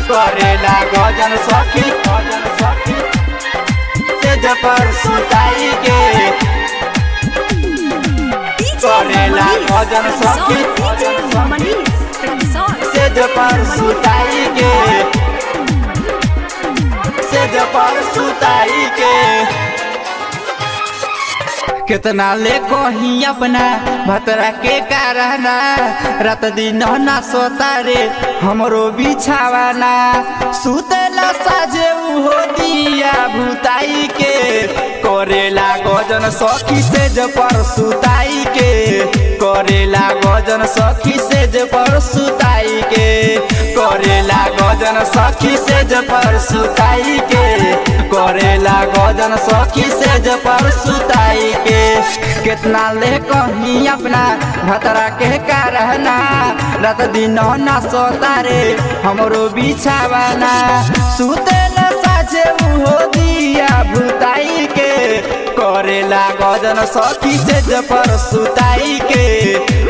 करेला गजन सखी सेज पर सुताई के करेला गजन सखी सेज पर सुताई के सेज पर सुताई के कितना ले कहीं अपना भतरा के कारण रात दिन ना सोता रे हमरो बिछावाना सुतेला साजे हो दिया भूताई के करेला गजन सखी सेज पर सुताई के करेला गजन सखी सेज पर सुताई के करेला गजन सखी सेज पर सुताई के करेला गजन सखी सेज पर सुताई के कितना ले कहीं अपना भतरा के कारण रात दिन ना सोता रे हमरो बिछावाना सुतेला साझे हो दिया भूताई के करेला गजन सखी सेज पर सुताई के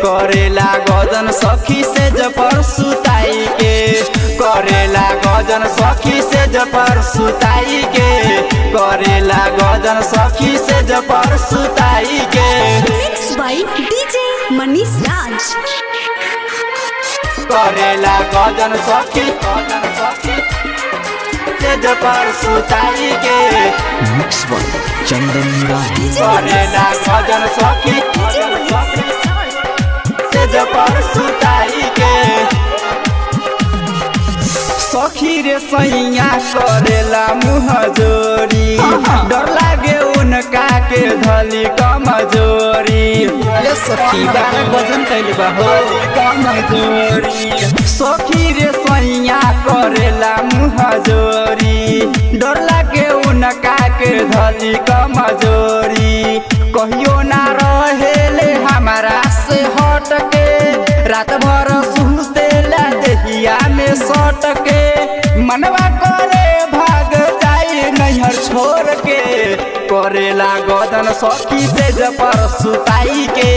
करेला गजन सखी सेज पर सुताई के करेला गजन सखी सेज पर सुताई के करेला गजन सखी सेज पर सुताई के मिक्स बाय डीजे मनीष राज करेला गजन सखी सेज पर सुताई के मिक्स बाय चंदन राही करेला गजन सखी सेज पर सुताई के सखी रे सैया करेला मुँह जोरी डर लागे उनका के धली कमजोरी ये सखी बार गजन कैले बा हो कमजोरी सखी रे सैया करेला मुँह जोरी डर लागे उनका के धली कमजोरी कहियो ना रहेले हमारा से हट के रात भर सुतेला देहिया में सट के मनवा करे भाग जाए नैहर छोड़ के करेला गजन सखी सेज पर सुताई के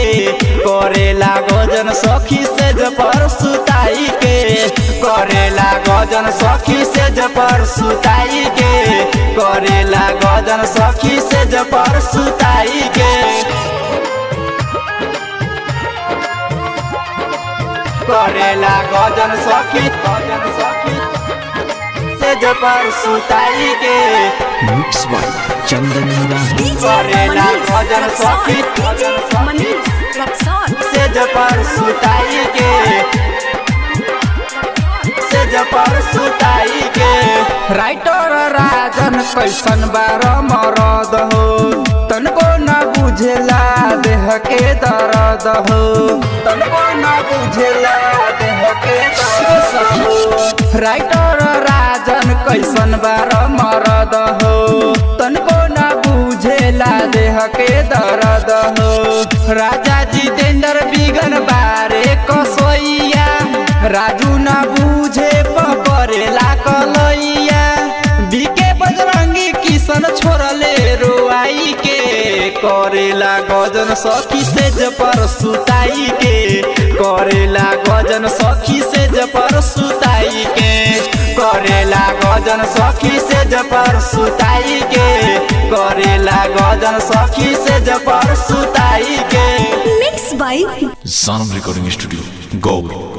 करेला गजन सखी सेज पर सुताई के करेला गजन सखी सेज पर सुताई के करेला गजन सखी सेज पर सुताई के करेला गजन सखी सेज पर सुताई के मिक्स बाय चंदन राही करेला गजन सखी सेज पर सुताई के सेज पर सुताई के राइटर राजन कैसन बार मरद हो तनको न बुझेला देह के दर्द हो तनको न बुझेला देह के दर्द हो राइटर राजन कैसन बार मरद हो तनको न बुझेला देह के दर्द हो राजा जितेंद्र बिगन बारे कसोइया राजू न बुझे परेला कलैया बीके बजरंगी किशन छोड़ले रोआई के करेला गजन सखी सेज पर सुताई के करेला गजन सखी सेज पर सुताई के करेला गजन सखी सेज पर सुताई के करेला गजन सखी सेज पर सुताई के मिक्स बाय सानम रिकॉर्डिंग स्टूडियो गौर।